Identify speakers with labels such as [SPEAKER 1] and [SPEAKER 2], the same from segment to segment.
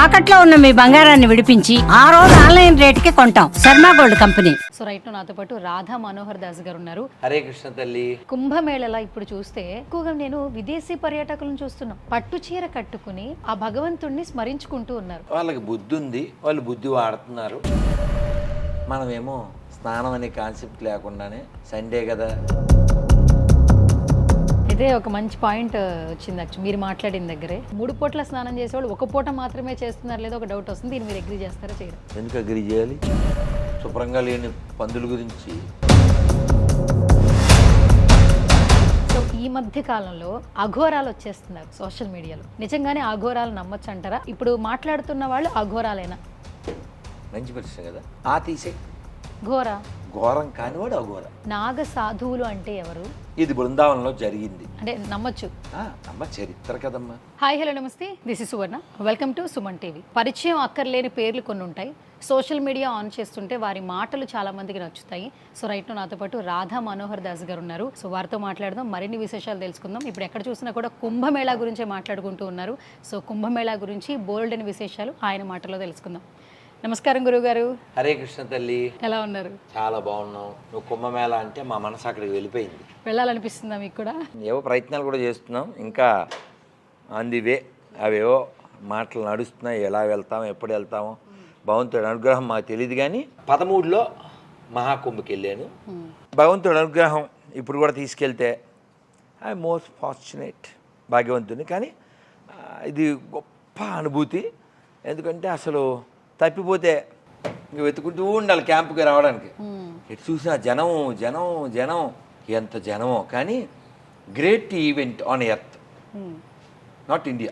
[SPEAKER 1] తాకట్లో ఉన్న మీ బంగారాన్ని విడిపించి ఆ రోజు ఆన్లైన్ రేటుకి కొంటాం. Sharma gold company.
[SPEAKER 2] So right నాతో పాటు రాధా మనోహర్ దాస్ గారు ఉన్నారు.
[SPEAKER 3] హరే కృష్ణ తల్లి.
[SPEAKER 2] కుంభమేళలా ఇప్పుడు చూస్తే ఎక్కువగా నేను విదేశీ పర్యాటకులను చూస్తున్నాం. పట్టు చీర కట్టుకుని ఆ భగవంతుణ్ణి స్మరించుకుంటూ ఉన్నారు.
[SPEAKER 3] వాళ్ళకి బుద్ధి ఉంది, వాళ్ళు బుద్ధి వాడుతున్నారు. మనమేమో స్నానం అనే కాన్సెప్ట్ లేకుండానే సండే కదా.
[SPEAKER 2] ఇదే ఒక మంచి పాయింట్ వచ్చింది యాక్చువల్ మీరు మాట్లాడిన దగ్గరే. 3 పూట్ల స్నానం చేసేవాళ్ళు 1 పూట మాత్రమే చేస్తున్నారు లేదో ఒక డౌట్ వస్తుంది. దీన్ని మీరు అగ్రీ చేస్తారా చేయరా?
[SPEAKER 3] ఎందుకు అగ్రి చేయాలి? శుభ్రంగా లేని పందుల గురించి.
[SPEAKER 2] సో ఈ మధ్య కాలంలో అఘోరాలు వచ్చేస్తున్నారు సోషల్ మీడియాలో. నిజంగానే అఘోరాలు నమ్మొచ్చు అంటారా? ఇప్పుడు మాట్లాడుతున్న వాళ్ళు అఘోరాలేనా?
[SPEAKER 3] మంచి ప్రశ్న కదా. ఆ తీసే
[SPEAKER 2] ఘోరా
[SPEAKER 3] ఘోరం కానివాడు అఘోర.
[SPEAKER 2] నాగ సాధువులు అంటే ఎవరు?
[SPEAKER 3] ఇది బృందావనంలో జరిగింది
[SPEAKER 2] అంటే నమ్మచ్చు.
[SPEAKER 3] అమ్మ చరిత్ర కదమ్మా.
[SPEAKER 2] హాయ్ హలో నమస్తే, this is Suvarna. Welcome to Suman TV. పరిచయం అక్కర్లేని పేర్లు కొన్ని ఉంటాయి. సోషల్ మీడియా ఆన్ చేస్తుంటే వారి మాటలు చాలా మందికి నచ్చుతాయి. సో రైట్ నాతో పాటు రాధా మనోహర్ దాస్ గారు ఉన్నారు. సో వారితో మాట్లాడదాం, మరిన్ని విశేషాలు తెలుసుకుందాం. ఇప్పుడు ఎక్కడ చూసినా కూడా కుంభమేళా గురించే మాట్లాడుకుంటూ ఉన్నారు. సో కుంభమేళా గురించి బోల్డ్ అని విశేషాలు ఆయన మాటలో తెలుసుకుందాం. నమస్కారం గురువు గారు.
[SPEAKER 3] హరే కృష్ణ తల్లి.
[SPEAKER 2] ఎలా ఉన్నారు?
[SPEAKER 3] చాలా బాగున్నావు. నువ్వు కుంభమేళ అంటే మా మనసు అక్కడికి వెళ్ళిపోయింది.
[SPEAKER 2] వెళ్ళాలనిపిస్తుందా మీకు కూడా?
[SPEAKER 3] ఏవో ప్రయత్నాలు కూడా చేస్తున్నాం, ఇంకా అందివే అవేవో మాటలు నడుస్తున్నాయి. ఎలా వెళ్తామో ఎప్పుడు వెళ్తామో భగవంతుడి అనుగ్రహం మాకు తెలియదు. కానీ 13లో మహాకుంభకి వెళ్ళాను. భగవంతుడి అనుగ్రహం ఇప్పుడు కూడా తీసుకెళ్తే ఐ మోస్ట్ ఫార్చునేట్, భాగ్యవంతుని. కానీ ఇది గొప్ప అనుభూతి. ఎందుకంటే అసలు తప్పిపోతే ఇంక వెతుకుంటూ ఉండాలి క్యాంపుకి రావడానికి. ఎటు చూసినా జనం జనం జనం, ఎంత జనమో. కానీ great event on earth, not India.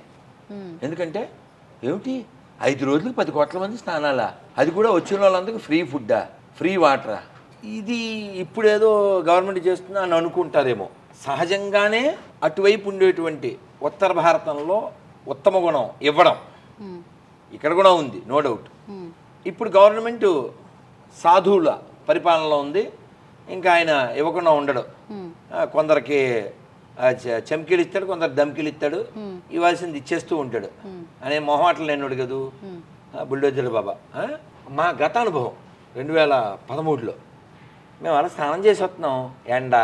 [SPEAKER 3] ఎందుకంటే ఏమిటి 5 రోజులకు 10 కోట్ల మంది స్నానాలా? అది కూడా వచ్చిన వాళ్ళందరికీ ఫ్రీ ఫుడ్డా, ఫ్రీ వాటరా? ఇది ఇప్పుడేదో గవర్నమెంట్ చేస్తుందా అని అనుకుంటారేమో. సహజంగానే అటువైపు ఉండేటువంటి ఉత్తర భారతంలో ఉత్తమ గుణం ఇవ్వడం ఇక్కడ కూడా ఉంది, నో డౌట్. ఇప్పుడు గవర్నమెంట్ సాధువుల పరిపాలనలో ఉంది. ఇంకా ఆయన ఇవ్వకుండా ఉండడు. కొందరికి చమ్కీలు ఇస్తాడు, కొందరు దమ్కీలు ఇస్తాడు. ఇవ్వాల్సింది ఇచ్చేస్తూ ఉంటాడు అనే మొహమాటలు నేను అడగదు బుల్డోజర్ బాబా. మా గత అనుభవం 2013లో మేము అలా స్నానం చేసి వస్తున్నాం, ఎండ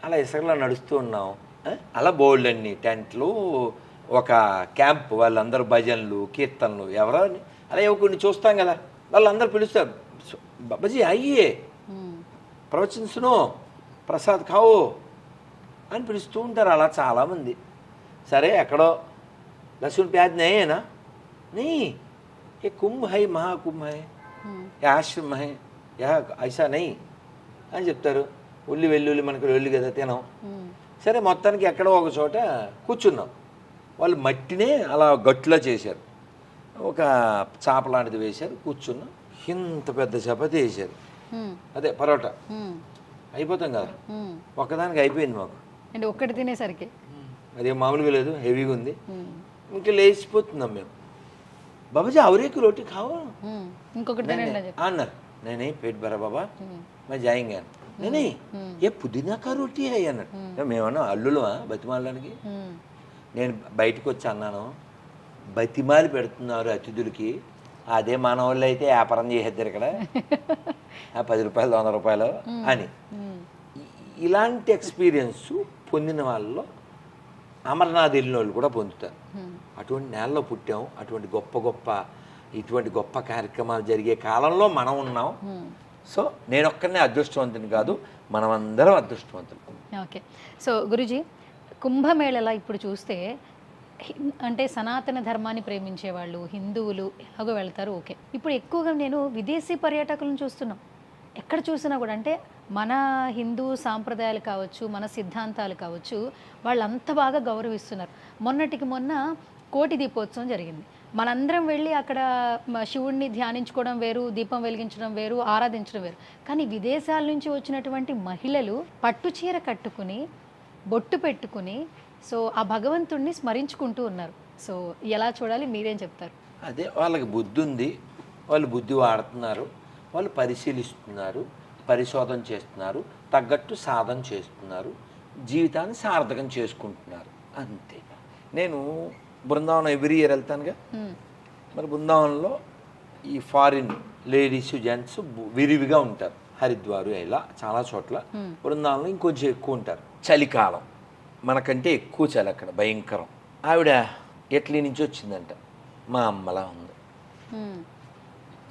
[SPEAKER 3] అలా ఇసుకలో నడుస్తూ ఉన్నాం. అలా బోల్డ్ అన్ని టెంట్లు, ఒక క్యాంప్, వాళ్ళందరూ భజనలు కీర్తనలు ఎవరో అలా కొన్ని చూస్తాం కదా. వాళ్ళందరూ పిలుస్తారు, బాబాజీ అయ్యే ప్రవచన్ సునో, ప్రసాద్ ఖావో అని పిలుస్తూ ఉంటారు. అలా చాలామంది. సరే ఎక్కడో లహసూన్ ప్యాజ్ నయేనా నీ ఏ కుంభ్ హై, మహాకుంభ్ హై, ఏ ఆశ్రమ్ హై, యా ఐసా నై అని చెప్తారు. ఉల్లి వెల్లుల్లి మనకు వెల్లు కదా తినం. సరే మొత్తానికి ఎక్కడో ఒక చోట కూర్చున్నాం. వాళ్ళు మట్టినే అలా గట్టులా చేశారు, ఒక చాప లాంటిది వేశారు, కూర్చున్నాం. ఇంత పెద్ద చపాతి వేశారు, అదే పరోటా. అయిపోతాం కదా, ఒక్కదానికి అయిపోయింది మాకు.
[SPEAKER 2] అంటే ఒక్కటి తినేసరికి
[SPEAKER 3] అదే మామూలుగా లేదు, హెవీగా ఉంది. ఇంకా లేచిపోతున్నాం మేము. బాబాజీ అవరేకి రోటీ కావా,
[SPEAKER 2] ఇంకొకటి
[SPEAKER 3] అన్నారు. నేనే పేట్ భరా బాబా मैं जाएंगे నేనే ఏ పుదీనా కా రోటీ అయ్యి అన్నాడు. మేమన్నా అల్లులమా బతిమాలడానికి? నేను బయటకు వచ్చి అన్నాను, బతిమాలి పెడుతున్నారు అతిథులకి, అదే మన వాళ్ళు అయితే వ్యాపారం చేసేద్దరు ఇక్కడ 10 రూపాయలు 100 రూపాయలు అని. ఇలాంటి ఎక్స్పీరియన్స్ పొందిన వాళ్ళలో అమర్నాథ్ వెళ్ళిన వాళ్ళు కూడా పొందుతారు. అటువంటి నేలలో పుట్టాం, అటువంటి ఇటువంటి గొప్ప కార్యక్రమాలు జరిగే కాలంలో మనం ఉన్నాం. సో నేను ఒక్కనే అదృష్టవంతుని కాదు, మనమందరం అదృష్టవంతులు.
[SPEAKER 2] ఓకే. సో గురుజీ, కుంభమేళలా ఇప్పుడు చూస్తే అంటే సనాతన ధర్మాన్ని ప్రేమించే వాళ్ళు హిందువులు ఎలాగో వెళ్తారు, ఓకే. ఇప్పుడు ఎక్కువగా నేను విదేశీ పర్యాటకులను చూస్తున్నాం. ఎక్కడ చూసినా కూడా అంటే మన హిందూ సాంప్రదాయాలు కావచ్చు, మన సిద్ధాంతాలు కావచ్చు, వాళ్ళు అంత బాగా గౌరవిస్తున్నారు. మొన్నటికి మొన్న కోటి దీపోత్సవం జరిగింది. మనందరం వెళ్ళి అక్కడ శివుడిని ధ్యానించుకోవడం వేరు, దీపం వెలిగించడం వేరు, ఆరాధించడం వేరు. కానీ విదేశాల నుంచి వచ్చినటువంటి మహిళలు పట్టు చీర కట్టుకుని బొట్టు పెట్టుకుని సో ఆ భగవంతుణ్ణి స్మరించుకుంటూ ఉన్నారు. సో ఎలా చూడాలి, మీరేం చెప్తారు?
[SPEAKER 3] అదే వాళ్ళకి బుద్ధి ఉంది, వాళ్ళు బుద్ధి వాడుతున్నారు, వాళ్ళు పరిశీలిస్తున్నారు, పరిశోధన చేస్తున్నారు, తగ్గట్టు సాధన చేస్తున్నారు, జీవితాన్ని సార్థకం చేసుకుంటున్నారు, అంతే. నేను బృందావనం ఎవ్రీ ఇయర్ వెళ్తానుగా. మరి బృందావనంలో ఈ ఫారిన్ లేడీస్ జెంట్స్ విరివిగా ఉంటారు. హరిద్వారు ఇలా చాలా చోట్ల. బృందావనంలో ఇంకొంచెం ఎక్కువ ఉంటారు. చలికాలం మనకంటే ఎక్కువ చలి అక్కడ, భయంకరం. ఆవిడ ఇటలీ నుంచి వచ్చిందంట, మా అమ్మలా ఉంది.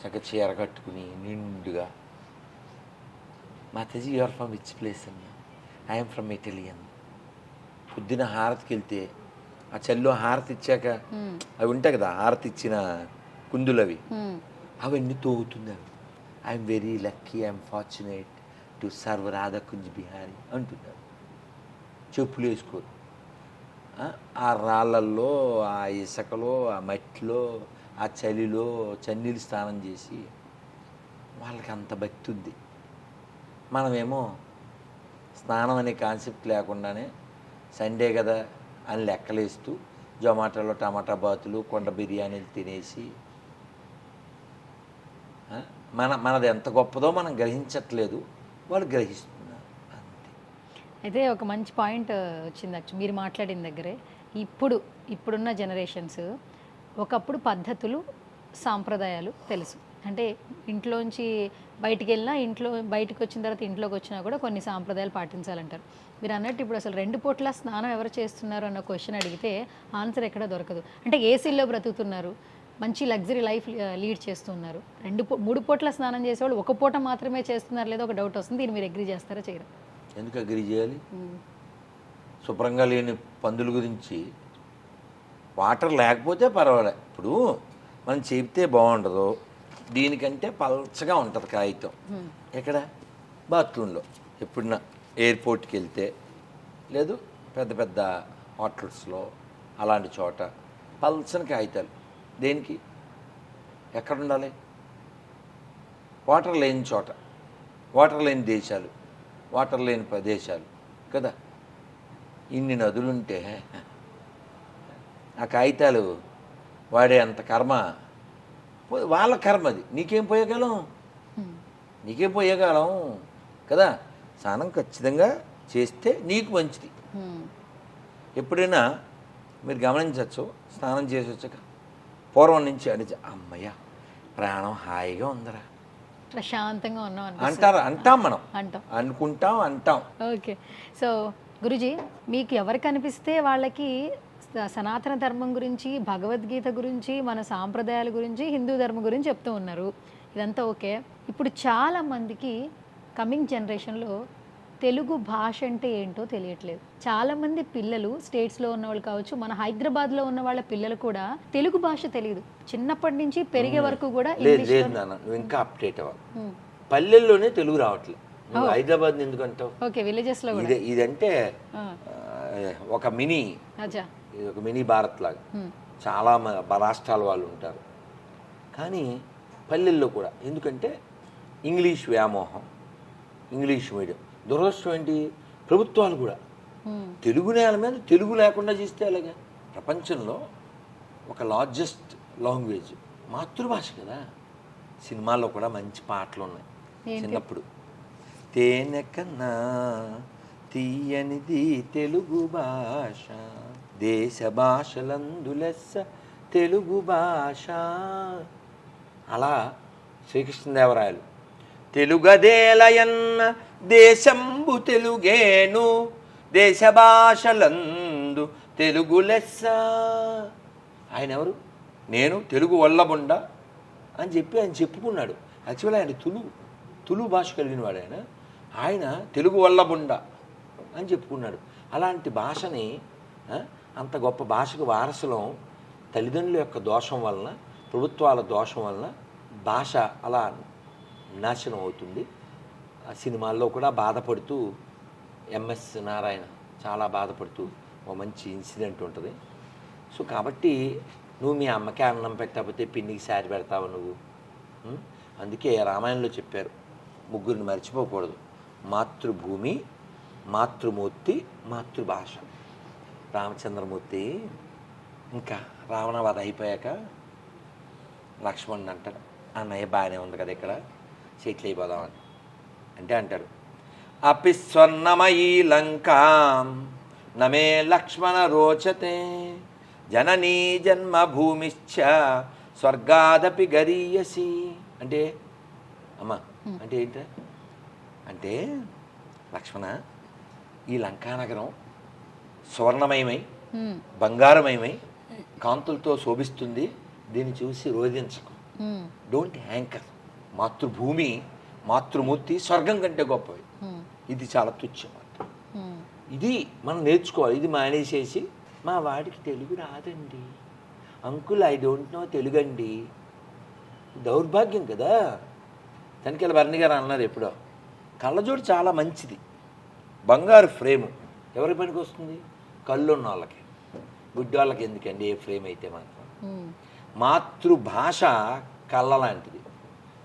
[SPEAKER 3] చక్కగా చీర కట్టుకుని నిండుగా, Mataji you are from which place అన్న, ఐఎమ్ ఫ్రమ్ ఇటలీ అన్న. పొద్దున హారతికి వెళ్తే ఆ చలిలో హారతి ఇచ్చాక అవి ఉంటాయి కదా, హారతి ఇచ్చిన కుందులు అవి, అవన్నీ తోగుతుంది. అవి I'm very lucky, I'm fortunate to serve Radhakunj Bihari అంటున్నారు. చెప్పులు వేసుకోరు. ఆ రాళ్ళల్లో, ఆ ఇసుకలో, ఆ మట్టిలో, ఆ చలిలో చన్నీళ్ళు స్నానం చేసి వాళ్ళకి అంత భక్తి ఉంది. మనమేమో స్నానం అనే కాన్సెప్ట్ లేకుండానే సండే కదా అని లెక్కలేస్తూ జొమాటోలో టమాటా బాతులు, కొండ బిర్యానీలు తినేసి మనది ఎంత గొప్పదో మనం గ్రహించట్లేదు, వాళ్ళు గ్రహిస్తున్నారు అంతే.
[SPEAKER 2] అయితే ఒక మంచి పాయింట్ వచ్చింది యాక్చువల్ మీరు మాట్లాడిన దగ్గరే. ఇప్పుడున్న జనరేషన్స్ ఒకప్పుడు పద్ధతులు, సాంప్రదాయాలు తెలుసు. అంటే ఇంట్లోంచి బయటికి వెళ్ళినా, బయటకు వచ్చిన తర్వాత ఇంట్లోకి వచ్చినా కూడా కొన్ని సాంప్రదాయాలు పాటించాలంటారు. మీరు అన్నట్టు ఇప్పుడు అసలు 2 పూట్ల స్నానం ఎవరు చేస్తున్నారు అన్న క్వశ్చన్ అడిగితే ఆన్సర్ ఎక్కడ దొరకదు. అంటే ఏసీల్లో బ్రతుకుతున్నారు, మంచి లగ్జరీ లైఫ్ లీడ్ చేస్తున్నారు. 3 పూట్ల స్నానం చేసేవాళ్ళు 1 పూట మాత్రమే చేస్తున్నారు లేదో ఒక డౌట్ వస్తుంది. దీన్ని మీరు అగ్రీ చేస్తారా, చేయరా?
[SPEAKER 3] ఎందుకు అగ్రీ చేయాలి? శుభ్రంగా లేని పందుల గురించి వాటర్ లేకపోతే పర్వాలే. ఇప్పుడు మనం చెప్తే బాగుండదు, దీనికంటే పల్చగా ఉంటుంది కాగితం. ఎక్కడ? బాత్రూంలో. ఎప్పుడన్నా ఎయిర్పోర్ట్కి వెళ్తే, లేదు పెద్ద పెద్ద హోటల్స్లో అలాంటి చోట పల్చని కాగితాలు. దేనికి? ఎక్కడ ఉండాలి? వాటర్ లేని చోట, వాటర్ లేని దేశాలు, వాటర్ లేని ప్రదేశాలు కదా. ఇన్ని నదులుంటే ఆ కాగితాలు వాడే అంత కర్మ వాళ్ళ కర్మ. అది నీకేం పోయగలం? కదా. స్నానం ఖచ్చితంగా చేస్తే నీకు మంచిది. ఎప్పుడైనా మీరు గమనించవచ్చు, స్నానం చేసి వచ్చాక పూర్వం నుంచి అనిచి అమ్మయ్య ప్రాణం హాయిగా ఉందరా,
[SPEAKER 2] ప్రశాంతంగా ఉన్నాం
[SPEAKER 3] అంటాం మనం, అంటాం.
[SPEAKER 2] ఓకే. సో గురుజీ, మీకు ఎవరికి అనిపిస్తే వాళ్ళకి సనాతన ధర్మం గురించి, భగవద్గీత గురించి, మన సాంప్రదాయాల గురించి, హిందూ ధర్మం గురించి చెప్తూ ఉన్నారు. ఇదంతా ఓకే. ఇప్పుడు చాలామందికి కమింగ్ జనరేషన్లో తెలుగు భాష అంటే ఏంటో తెలియట్లేదు. చాలామంది పిల్లలు, స్టేట్స్లో ఉన్న వాళ్ళు కావచ్చు, మన హైదరాబాద్లో ఉన్న వాళ్ళ పిల్లలు కూడా తెలుగు భాష తెలియదు. చిన్నప్పటి నుంచి పెరిగే వరకు కూడా
[SPEAKER 3] నువ్వు ఇంకా అప్డేట్ అవ్వాలి. పల్లెల్లోనే తెలుగు రావట్లేదు. హైదరాబాద్ ఎందుకు అంటావు?
[SPEAKER 2] ఓకే, విలేజెస్లో
[SPEAKER 3] ఇదంటే ఒక మినీ భారత్ లాగా చాలా రాష్ట్రాల వాళ్ళు ఉంటారు. కానీ పల్లెల్లో కూడా ఎందుకంటే ఇంగ్లీష్ వ్యామోహం, ఇంగ్లీష్ మీడియం. దురదృష్టం ఏంటి, ప్రభుత్వాలు కూడా తెలుగు నేల మీద తెలుగు లేకుండా చేస్తే అలాగే. ప్రపంచంలో ఒక లార్జెస్ట్ లాంగ్వేజ్ మాతృభాష కదా. సినిమాల్లో కూడా మంచి పాటలు ఉన్నాయి. చిన్నప్పుడు తేనె కన్నా తీయనిది తెలుగు భాష, దేశ భాషలందు లెస్స తెలుగు భాష. అలా శ్రీకృష్ణదేవరాయలు తెలుగదేలయన్న దేశంబు తెలుగేను, దేశ భాషలందు తెలుగు లెస్స. ఆయన ఎవరు? నేను తెలుగు వల్లబుండ అని చెప్పి ఆయన చెప్పుకున్నాడు. యాక్చువల్లీ ఆయన తులు భాష కలిగిన వాడు. ఆయన తెలుగు వల్లబుండ అని చెప్పుకున్నాడు. అలాంటి భాషని, అంత గొప్ప భాషకు వారసులం తల్లిదండ్రుల యొక్క దోషం వలన, ప్రభుత్వాల దోషం వలన భాష అలా నాశనం అవుతుంది. ఆ సినిమాల్లో కూడా బాధపడుతూ ఎంఎస్ నారాయణ చాలా బాధపడుతూ ఒక మంచి ఇన్సిడెంట్ ఉంటుంది. సో కాబట్టి నువ్వు మీ అమ్మకి అన్నం పెట్టకపోతే పిన్నికి శారీ పెడతావు నువ్వు. అందుకే రామాయణంలో చెప్పారు, ముగ్గురిని మర్చిపోకూడదు: మాతృభూమి, మాతృమూర్తి, మాతృభాష. రామచంద్రమూర్తి ఇంకా రావణవధ అయిపోయాక లక్ష్మణుడు అంటాడు, అన్నయ్య బాగానే ఉంది కదా ఇక్కడ, సెటిల్ అయిపోదామని అంటే అంటాడు, అపి స్వర్ణమయీ లంకాం నమే లక్ష్మణ రోచతే, జననీ జన్మభూమిశ్చ స్వర్గాదపి గరీయసి అంటే అమ్మా అంటే ఏంట అంటే లక్ష్మణ ఈ లంకానగరం సువర్ణమయమై బంగారమయమై కాంతులతో శోభిస్తుంది, దీన్ని చూసి రోధించకు. డోంట్ హ్యాంకర్. మాతృభూమి మాతృమూర్తి స్వర్గం కంటే గొప్పవి. ఇది చాలా తుచ్చం. ఇది మనం నేర్చుకోవాలి. ఇది మానేసేసి మా వాడికి తెలుగు రాదండి uncle, I don't know Telugu అండి, దౌర్భాగ్యం కదా. తనికెళ్ళ భరణి గారు అన్నారు ఎప్పుడో, కళ్ళజోడు చాలా మంచిది, బంగారు ఫ్రేము ఎవరి పనికి వస్తుంది? కళ్ళు ఉన్న వాళ్ళకి, గుడ్డి వాళ్ళకి ఎందుకండి ఏ ఫ్రేమ్ అయితే మాత్రం. మాతృభాష కళ్ళ లాంటిది,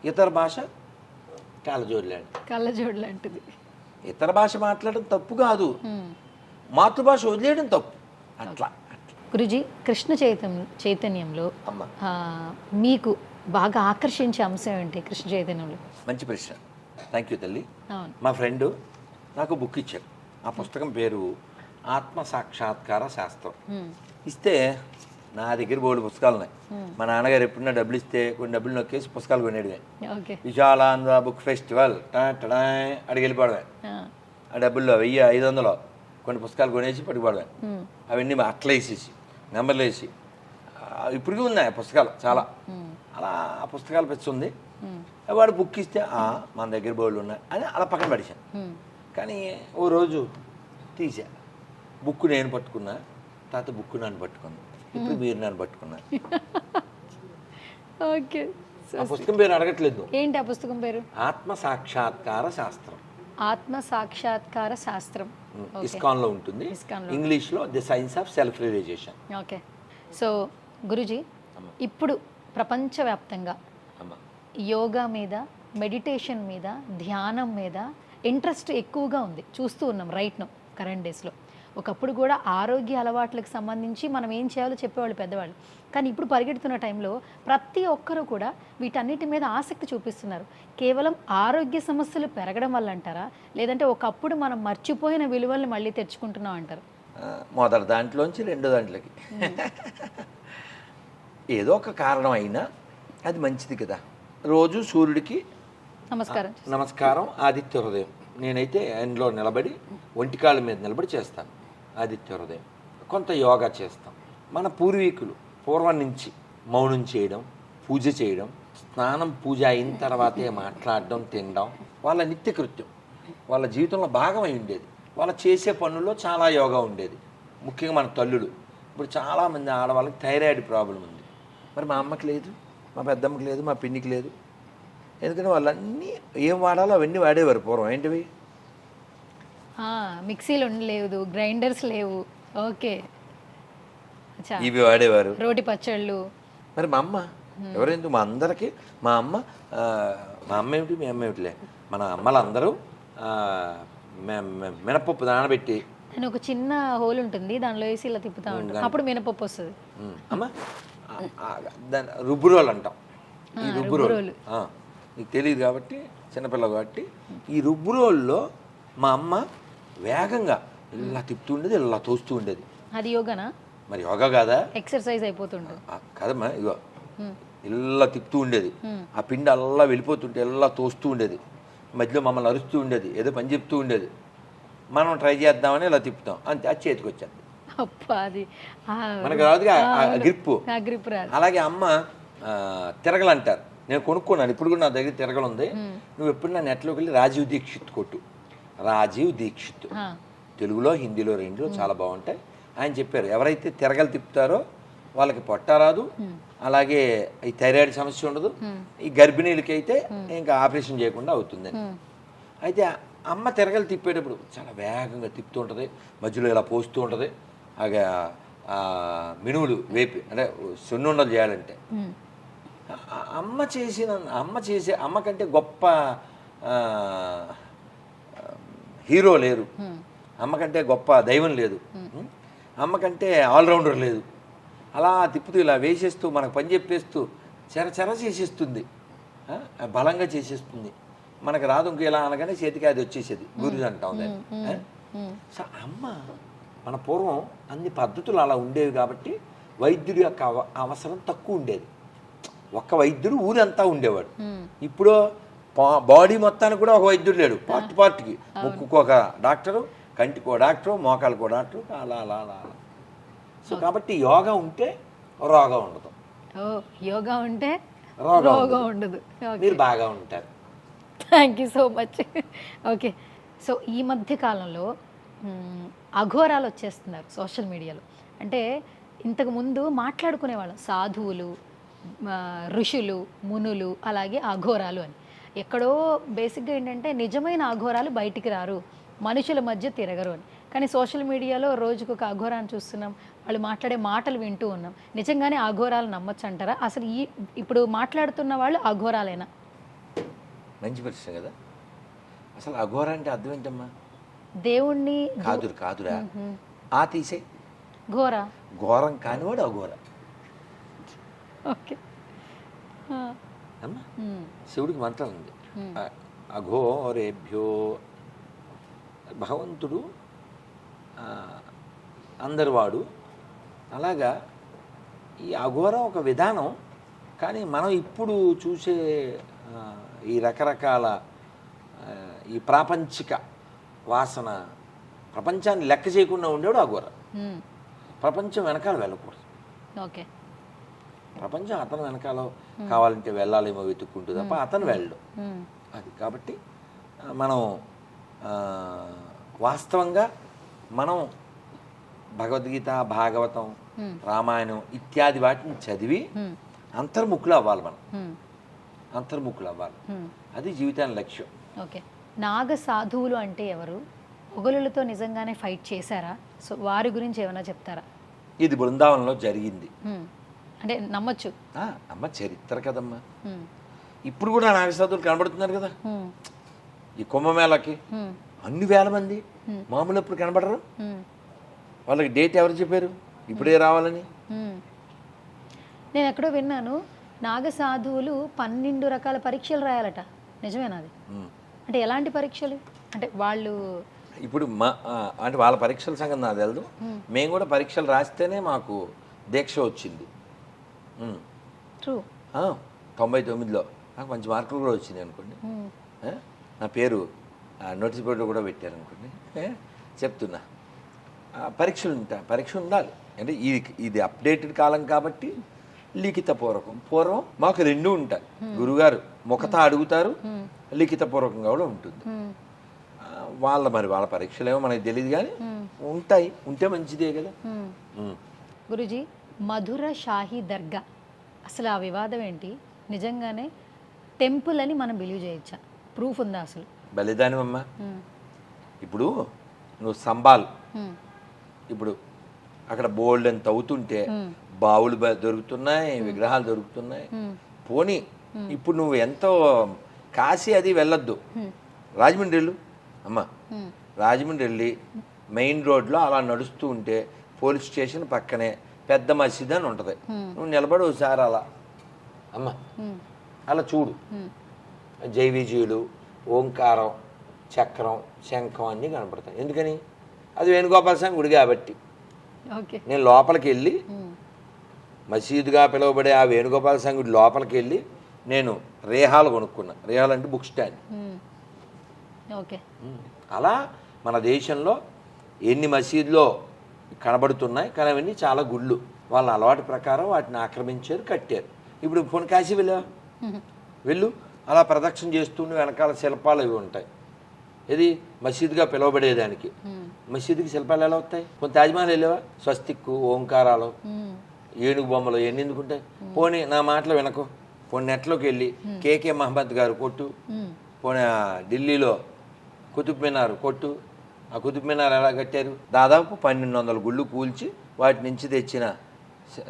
[SPEAKER 3] ఇతర భాష
[SPEAKER 2] కళ్ళజోడు లాంటిది.
[SPEAKER 3] ఇతర భాష మాట్లాడడం తప్పు కాదు, మాతృభాష వదిలేయడం తప్పు. అట్లా
[SPEAKER 2] గురుజీ, కృష్ణ చైతన్యంలో
[SPEAKER 3] అమ్మ
[SPEAKER 2] మీకు బాగా ఆకర్షించే అంశం ఏంటి కృష్ణ చైతన్యంలో?
[SPEAKER 3] మంచి ప్రశ్న, థ్యాంక్ యూ తల్లి.
[SPEAKER 2] అవును.
[SPEAKER 3] మా ఫ్రెండ్ నాకు బుక్ ఇచ్చారు. ఆ పుస్తకం పేరు ఆత్మ సాక్షాత్కార శాస్త్రం. ఇస్తే నా దగ్గర బోర్డు పుస్తకాలు ఉన్నాయి. మా నాన్నగారు ఎప్పుడన్నా డబ్బులు ఇస్తే కొన్ని డబ్బులు నొక్కేసి పుస్తకాలు కొనేడుగా. విశాలాంధ్ర బుక్ ఫెస్టివల్ అడిగి వెళ్ళిపోవడమే. ఆ డబ్బుల్లో 1000-500 కొన్ని పుస్తకాలు కొనేసి పట్టుకోవడమే. అవన్నీ అట్లా వేసేసి నెంబర్లు వేసి ఇప్పటికీ ఉన్నాయి ఆ పుస్తకాలు చాలా. అలా ఆ పుస్తకాలు పెంచుంది. వాడు బుక్ ఇస్తే మన దగ్గర బోర్డులు ఉన్నాయి అని అలా పక్కన పడేశాను. కానీ ఓ రోజు తీసా, బుక్ నేను పట్టుకున్నా, తర్వాత బుక్ నన్ను పట్టుకున్నా, ఇప్పుడు మీరు నన్ను పట్టుకున్నారు.
[SPEAKER 2] ఓకే,
[SPEAKER 3] ఆ పుస్తకం పేరు అడగట్లేదు.
[SPEAKER 2] ఏంటి ఆ పుస్తకం పేరు?
[SPEAKER 3] ఆత్మ సాక్షాత్కార శాస్త్రం.
[SPEAKER 2] ఆత్మ సాక్షాత్కార శాస్త్రం.
[SPEAKER 3] ఇస్కాన్ లో ఉంటుంది, ఇంగ్లీష్ లో the science of self realisation.
[SPEAKER 2] Okay. So Guruji, ఇప్పుడు ప్రపంచవ్యాప్తంగా యోగా మీద, మెడిటేషన్ మీద, ధ్యానం మీద ఇంట్రెస్ట్ ఎక్కువగా ఉంది, చూస్తూ ఉన్నాం రైట్ నౌ కరెంట్ డేస్లో. ఒకప్పుడు కూడా ఆరోగ్య అలవాట్లకు సంబంధించి మనం ఏం చేయాలో చెప్పేవాళ్ళు పెద్దవాళ్ళు. కానీ ఇప్పుడు పరిగెడుతున్న టైంలో ప్రతి ఒక్కరూ కూడా వీటన్నిటి మీద ఆసక్తి చూపిస్తున్నారు. కేవలం ఆరోగ్య సమస్యలు పెరగడం వల్ల అంటారా, లేదంటే ఒకప్పుడు మనం మర్చిపోయిన విలువల్ని మళ్ళీ తెచ్చుకుంటున్నాం అంటారు?
[SPEAKER 3] మొదటి దాంట్లోంచి రెండో దాంట్లోకి ఏదో ఒక కారణం అయినా అది మంచిది కదా. రోజు సూర్యుడికి నమస్కారం, ఆదిత్య హృదయం. నేనైతే ఎండ్లో నిలబడి ఒంటికాళ్ళ మీద నిలబడి చేస్తాను ఆదిత్య హృదయం. కొంత యోగా చేస్తాం. మన పూర్వీకులు పూర్వం నుంచి మౌనం చేయడం, పూజ చేయడం, స్నానం పూజ అయిన తర్వాతే మాట్లాడడం, తినడం వాళ్ళ నిత్యకృత్యం, వాళ్ళ జీవితంలో భాగమై ఉండేది. వాళ్ళు చేసే పనుల్లో చాలా యోగా ఉండేది. ముఖ్యంగా మన తల్లులు. ఇప్పుడు చాలామంది ఆడవాళ్ళకి థైరాయిడ్ ప్రాబ్లం ఉంది. మరి మా అమ్మకి లేదు, మా పెద్దమ్మకి లేదు, మా పిన్నికి లేదు. ఎందుకంటే వాళ్ళన్నీ ఏం వాడాలో అవన్నీ వాడేవారు పూర్వం. ఏంటివి?
[SPEAKER 2] మిక్సీలు ఉండలేదు, గ్రైండర్స్ లేవు. ఓకే,
[SPEAKER 3] ఇవి వాడేవారు,
[SPEAKER 2] రోటి పచ్చళ్ళు.
[SPEAKER 3] మరి మా అమ్మ ఎవరెందుకు మా అందరికీ మా అమ్మ ఏమిటి మీ అమ్మ ఏమిటిలే, మన అమ్మలందరూ మినపప్పు నానబెట్టి
[SPEAKER 2] ఒక చిన్న హోల్ ఉంటుంది, దానిలో వేసి ఇలా తిప్పుతా ఉంటాం, అప్పుడు మినపప్పు వస్తుంది.
[SPEAKER 3] అమ్మ దాని రుబ్బురోలు అంటాం. ఈ రుబ్బురోలు నీకు తెలియదు కాబట్టి, చిన్నపిల్ల కాబట్టి, ఈ రుబ్బురోల్లో మా అమ్మ వేగంగా ఇలా తిప్పుతూ ఉండేది, ఇలా తోస్తూ ఉండేది.
[SPEAKER 2] అది యోగానా?
[SPEAKER 3] మరి యోగా కాదా?
[SPEAKER 2] ఎక్సర్సైజ్ అయిపోతుంటుంది
[SPEAKER 3] కదమ్మా. ఇగో ఇలా తిప్పుతూ ఉండేది, ఆ పిండి అల్లా వెళ్ళిపోతుంటే ఇలా తోస్తూ ఉండేది, మధ్యలో మమ్మల్ని అరుస్తూ ఉండేది, ఏదో పని చెప్తూ ఉండేది. మనం ట్రై చేద్దామని ఇలా తిప్పుతాం, అంతే, అది చేతికి వచ్చేది. మనకు రాదుగా గ్రిప్పు. అలాగే అమ్మ తిరగలంటారు. నేను కొనుక్కున్నాను, ఇప్పుడు కూడా నా దగ్గర తిరగలు ఉంది. నువ్వు ఎప్పుడు నా నెట్లోకి వెళ్ళి రాజీవ్ దీక్షిత్ కొట్టు, రాజీవ్ దీక్షిత్, తెలుగులో హిందీలో రెండులో చాలా బాగుంటాయి. ఆయన చెప్పారు, ఎవరైతే తిరగలు తిప్పుతారో వాళ్ళకి పొట్ట రాదు, అలాగే ఈ థైరాయిడ్ సమస్య ఉండదు, ఈ గర్భిణీలకి అయితే ఇంకా ఆపరేషన్ చేయకుండా అవుతుందని. అయితే అమ్మ తిరగలు తిప్పేటప్పుడు చాలా వేగంగా తిప్పుతూ ఉంటుంది, మధ్యలో ఇలా పోస్తూ ఉంటుంది. అలాగే మినువులు వేపి, అంటే సున్నుండలు చేయాలంటే అమ్మ కంటే గొప్ప హీరో లేరు, అమ్మకంటే గొప్ప దైవం లేదు, అమ్మకంటే ఆల్రౌండర్ లేదు. అలా తిప్పుతూ ఇలా వేసేస్తూ మనకు పని చెప్పేస్తూ చెర చేసేస్తుంది, బలంగా చేసేస్తుంది. మనకు రాదు ఇంక ఇలా అనగానే చేతికి అది వచ్చేసేది, గురి అంటాం దాన్ని. సో అమ్మ మన పూర్వం అన్ని పద్ధతులు అలా ఉండేవి కాబట్టి వైద్యుడి యొక్క అవసరం తక్కువ ఉండేది. ఒక్క వైద్యుడు ఊరంతా ఉండేవాడు. ఇప్పుడు బాడీ మొత్తానికి కూడా ఒక వైద్యుడు లేడు, పార్ట్కి ముక్కుకు ఒక డాక్టరు, కంటికో డాక్టరు, మోకాలకో డాక్టరు, అలా అలా అలా అలా. సో కాబట్టి యోగా ఉంటే రోగం ఉండదు.
[SPEAKER 2] యోగా ఉంటే
[SPEAKER 3] రోగం
[SPEAKER 2] రోగం ఉండదు.
[SPEAKER 3] మీరు బాగా ఉంటారు.
[SPEAKER 2] Thank you so much. Okay, so ఈ మధ్య కాలంలో అఘోరాలు వచ్చేస్తున్నారు సోషల్ మీడియాలో. అంటే ఇంతకు ముందు మాట్లాడుకునేవాళ్ళం సాధువులు, ఋషులు, మునులు, అలాగే అఘోరాలు అని. ఎక్కడో బేసిక్గా ఏంటంటే నిజమైన అఘోరాలు బయటికి రారు, మనుషుల మధ్య తిరగరు అని. కానీ సోషల్ మీడియాలో రోజుకు ఒక అఘోరాన్ని చూస్తున్నాం, వాళ్ళు మాట్లాడే మాటలు వింటూ ఉన్నాం. నిజంగానే అఘోరాలు నమ్మచ్చు అంటారా? అసలు ఇప్పుడు మాట్లాడుతున్న వాళ్ళు అఘోరాలేనా?
[SPEAKER 3] మంచి ప్రశ్న కదా. అసలు అఘోర అంటే అర్థం ఏంటమ్మా?
[SPEAKER 2] దేవుణ్ణి
[SPEAKER 3] కాదురా ఆ తీసే
[SPEAKER 2] ఘోరా,
[SPEAKER 3] ఘోరం కానివాడు అఘోర.
[SPEAKER 2] ఓకే,
[SPEAKER 3] అమ్మా శివుడికి మంత్రం ఉంది, అఘోరేభ్యో. భగవంతుడు అందరి వాడు. అలాగా ఈ అఘోర ఒక విధానం. కానీ మనం ఇప్పుడు చూసే ఈ రకరకాల ఈ ప్రాపంచిక వాసన, ప్రపంచాన్ని లెక్క చేయకుండా ఉండేవాడు అఘోర. ప్రపంచం వెనకాల వెళ్ళకూడదు.
[SPEAKER 2] ఓకే,
[SPEAKER 3] ప్రపంచం అతను వెనకాల కావాలంటే వెళ్ళాలేమో వెతుక్కుంటూ తప్ప అతను వెళ్ళడు. అది కాబట్టి మనం వాస్తవంగా మనం భగవద్గీత, భాగవతం, రామాయణం ఇత్యాది వాటిని చదివి అంతర్ముఖులు అవ్వాలి. మనం అంతర్ముఖులు అవ్వాలి. అది జీవితానికి లక్ష్యం.
[SPEAKER 2] ఓకే, నాగ సాధువులు అంటే ఎవరు? మొగలులతో నిజంగానే ఫైట్ చేశారా? సో వారి గురించి ఏమైనా చెప్తారా?
[SPEAKER 3] ఇది బృందావనంలో జరిగింది.
[SPEAKER 2] అంటే నమ్మచ్చు.
[SPEAKER 3] అమ్మ చరిత్ర కదమ్మా. ఇప్పుడు కూడా నాగసాధువులు కనబడుతున్నారు కదా ఈ కుంభమేళకి. అన్ని వేల మంది మామూలు ఎప్పుడు కనబడరు. వాళ్ళకి డేట్ ఎవరు చెప్పారు ఇప్పుడే రావాలని?
[SPEAKER 2] నేను ఎక్కడో విన్నాను, నాగ సాధువులు 12 రకాల పరీక్షలు రాయాలట. నిజమేనా అది? అంటే ఎలాంటి పరీక్షలు? అంటే వాళ్ళు
[SPEAKER 3] ఇప్పుడు అంటే వాళ్ళ పరీక్షల సంగతి నాకు తెలియదు. మేము కూడా పరీక్షలు రాస్తేనే మాకు దీక్ష వచ్చింది.
[SPEAKER 2] ట్రూ.
[SPEAKER 3] 99లో నాకు మంచి మార్కులు కూడా వచ్చినాయి అనుకోండి. నా పేరు నోటీస్ బోర్డులో కూడా పెట్టారు అనుకోండి. చెప్తున్నా పరీక్షలు ఉంటాయి, పరీక్ష ఉండాలి. అంటే ఇది అప్డేటెడ్ కాలం కాబట్టి లిఖితపూర్వకం. పూర్వం మాకు రెండూ ఉంటాయి. గురుగారు ముఖత అడుగుతారు, లిఖితపూర్వకంగా కూడా ఉంటుంది. వాళ్ళ పరీక్షలు ఏమో మనకి తెలియదు కానీ ఉంటాయి. ఉంటే మంచిదే కదా.
[SPEAKER 2] గురుజీ, మధుర షాహీ దర్గా అసలు ఆ వివాదం ఏంటి? నిజంగానే టెంపుల్ అని మనం బిలీవ్ చేయొచ్చా? ప్రూఫ్ ఉందా అసలు?
[SPEAKER 3] బలిదానమమ్మా. ఇప్పుడు నువ్వు సంబాల్, ఇప్పుడు అక్కడ బోల్డ్ అని తవ్వుతుంటే బావులు దొరుకుతున్నాయి, విగ్రహాలు దొరుకుతున్నాయి. పోనీ ఇప్పుడు నువ్వు ఎంతో కాశీ అది వెళ్ళొద్దు, రాజమండ్రి వెళ్ళు అమ్మా. రాజమండ్రి వెళ్ళి మెయిన్ రోడ్లో అలా నడుస్తూ ఉంటే పోలీస్ స్టేషన్ పక్కనే పెద్ద మసీద్ అని ఉంటుంది. నువ్వు నిలబడి ఒకసారి అలా అమ్మ అలా చూడు. జైవిజీయులు, ఓంకారం, చక్రం, శంఖం అన్నీ కనపడతాయి. ఎందుకని? అది వేణుగోపాల స్వామి గుడి కాబట్టి. నేను లోపలికి వెళ్ళి మసీదుగా పిలువబడే ఆ వేణుగోపాల స్వామి గుడి లోపలికి వెళ్ళి నేను రేహాలు కొనుక్కున్నా. రేహాలు అంటే బుక్ స్టాండ్. అలా మన దేశంలో ఎన్ని మసీదులో కనబడుతున్నాయి, కానీ అవన్నీ చాలా గుళ్ళు. వాళ్ళ అలవాటు ప్రకారం వాటిని ఆక్రమించారు, కట్టారు. ఇప్పుడు పోనీ కాశీ వెళ్ళు, అలా ప్రదక్షిణ చేస్తుండే వెనకాల శిల్పాలు అవి ఉంటాయి. ఇది మసీదుగా పిలువబడేదానికి. మసీదుకి శిల్పాలు ఎలా వస్తాయి? కొన్ని తాజ్మహల్ వెళ్ళావా? స్వస్తిక్కు, ఓంకారాలు, ఏనుగు బొమ్మలు ఎన్ని ఎందుకుంటాయి? పోనీ నా మాటలు వినకు, పోనీ నెట్లోకి వెళ్ళి కేకే మహమ్మద్ గారు కొట్టు, పోనీ ఢిల్లీలో కుతుబ్ మినార్ కొట్టు. ఆ కుతుబ్ మినార్ ఎలా కట్టారు? దాదాపు 1200 గుళ్ళు కూల్చి వాటి నుంచి తెచ్చిన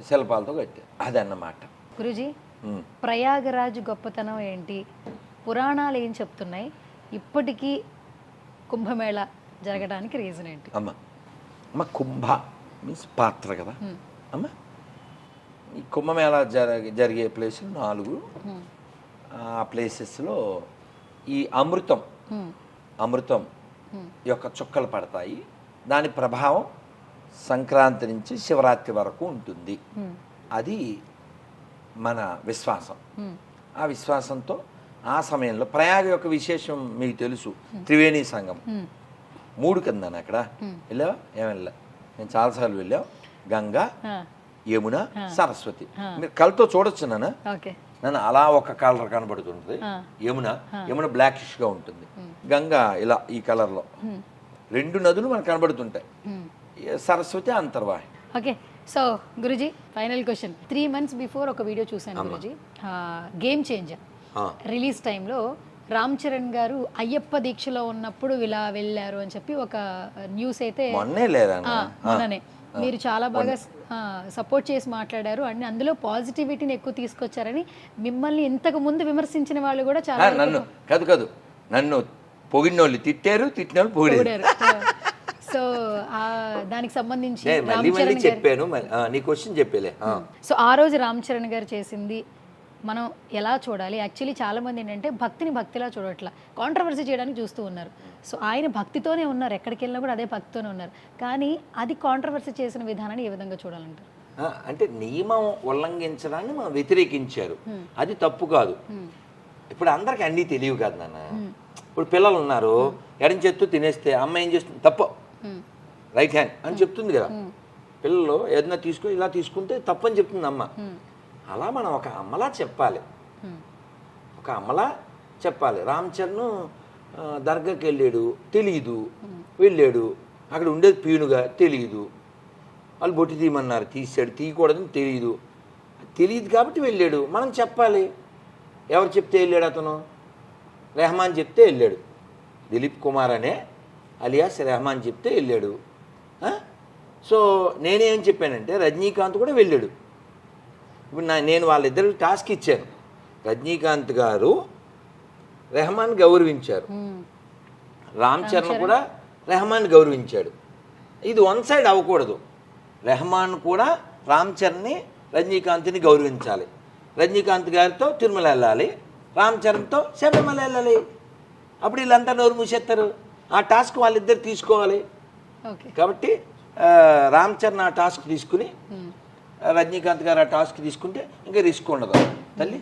[SPEAKER 3] శిల్పాలతో కట్టారు. అదన్నమాట.
[SPEAKER 2] గురుజీ, ప్రయాగరాజ్ గొప్పతనం ఏంటి? పురాణాలు ఏం చెప్తున్నాయి? ఇప్పటికీ కుంభమేళ జరగడానికి రీజన్ ఏంటి?
[SPEAKER 3] అమ్మ కుంభ మీన్స్ పాత్ర కదా అమ్మ. ఈ కుంభమేళ జరిగే ప్లేసులు 4. ఆ ప్లేసెస్లో ఈ అమృతం యొక్క చుక్కలు పడతాయి. దాని ప్రభావం సంక్రాంతి నుంచి శివరాత్రి వరకు ఉంటుంది. అది మన విశ్వాసం. ఆ విశ్వాసంతో ఆ సమయంలో ప్రయాగ యొక్క విశేషం మీకు తెలుసు, త్రివేణి సంగం 3 కిందన అక్కడ వెళ్ళావా? ఏం వెళ్ళా, నేను చాలాసార్లు వెళ్ళావు. గంగా, యమున, సరస్వతి. మీరు కళ్ళతో చూడొచ్చు నాన్న,
[SPEAKER 2] ఓకే.
[SPEAKER 3] నన్ను అలా ఒక కలర్ కనబడుతుంటుంది. యమున బ్లాకిష్గా ఉంటుంది, గంగా ఇలా ఈ కలర్లో. 2 నదులు మనకు కనబడుతుంటాయి. సరస్వతి అంతర్వాహి.
[SPEAKER 2] Okay. So Guruji, final question. 3 months before ఒక వీడియో చూశాను గురుజీ, గేమ్ చేంజర్ రిలీజ్ టైంలో రామ్ చరణ్ గారు అయ్యప్ప దీక్షలో ఉన్నప్పుడు ఇలా వెళ్ళారు అని చెప్పి ఒక న్యూస్ అయితే మొన్ననే మీరు చాలా బాగా సపోర్ట్ చేసి మాట్లాడారు అండ్ అందులో పాజిటివిటీని ఎక్కువ తీసుకొచ్చారని మిమ్మల్ని ఇంతకు ముందు విమర్శించిన వాళ్ళు కూడా చాలా
[SPEAKER 3] నన్ను కాదు నన్ను పొగిడినోళ్ళు తిట్టారు, తిట్టినోళ్ళు పొగిడారు.
[SPEAKER 2] సో దానికి సంబంధించి
[SPEAKER 3] చెప్పాను. నీ క్వశ్చన్ చెప్పేలే.
[SPEAKER 2] సో ఆ రోజు రామ్ చరణ్ గారు చేసింది మనం ఎలా చూడాలి? యాక్చువల్లీ చాలా మంది ఏంటంటే భక్తిని భక్తిలా చూడట్లా, కాంట్రవర్సీ చేయడానికి చూస్తూ ఉన్నారు. సో ఆయన భక్తితోనే ఉన్నారు, ఎక్కడికి వెళ్ళినా కూడా అదే భక్తితోనే ఉన్నారు. కానీ అది కాంట్రవర్సీ చేసిన విధానాన్ని ఏ విధంగా చూడాలంటారు?
[SPEAKER 3] అంటే నియమం ఉల్లంఘించడాన్ని మనం వ్యతిరేకించారు, అది తప్పు కాదు. ఇప్పుడు అందరికి అన్నీ తెలియవు కదా నాన్న. ఇప్పుడు పిల్లలు ఉన్నారు, ఎడం చేత్తో తినేస్తే అమ్మ ఏం చేస్తుంది? తప్పు, రైట్ హ్యాండ్ అని చెప్తుంది కదా. పిల్లలు ఏదైనా తీసుకుని ఇలా తీసుకుంటే తప్పు అని చెప్తుంది అమ్మ. అలా మనం ఒక అమ్మలా చెప్పాలి, ఒక అమ్మలా చెప్పాలి. రామ్ చరణ్ దర్గాకి వెళ్ళాడు, తెలియదు. వెళ్ళాడు, అక్కడ ఉండేది పీనుగా, తెలియదు. వాళ్ళు బొట్టి తీయమన్నారు, తీసాడు. తీయకూడదని తెలియదు కాబట్టి వెళ్ళాడు. మనం చెప్పాలి. ఎవరు చెప్తే వెళ్ళాడు? అతను రెహమాన్ చెప్తే వెళ్ళాడు. దిలీప్ కుమార్ అనే అలియాస్ రెహమాన్ చెప్తే వెళ్ళాడు. సో నేనేం చెప్పానంటే రజనీకాంత్ కూడా వెళ్ళాడు. ఇప్పుడు నేను వాళ్ళిద్దరికి టాస్క్ ఇచ్చాను. రజనీకాంత్ గారు రెహమాన్ గౌరవించారు, రామ్ చరణ్ కూడా రెహమాన్ గౌరవించాడు. ఇది వన్ సైడ్ అవ్వకూడదు. రెహమాన్ కూడా రామ్ చరణ్ని, రజనీకాంత్ని గౌరవించాలి. రజనీకాంత్ గారితో తిరుమల వెళ్ళాలి, రామ్ చరణ్తో శబరిమల వెళ్ళాలి. అప్పుడు వీళ్ళంతా నోరు మూసేస్తారు. ఆ టాస్క్ వాళ్ళిద్దరు తీసుకోవాలి. కాబట్టి రామ్ చరణ్ ఆ టాస్క్ తీసుకుని, రజనీకాంత్ గారు ఆ టాస్క్ తీసుకుంటే ఇంకా రిస్క్ ఉండదు తల్లి.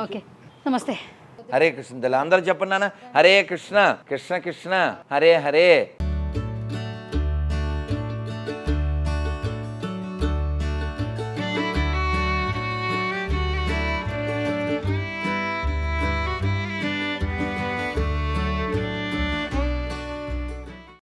[SPEAKER 2] ఓకే, నమస్తే.
[SPEAKER 3] హరే కృష్ణ తల్లి. అందరూ చెప్పండి నాన్న, హరే కృష్ణ కృష్ణ కృష్ణ హరే హరే.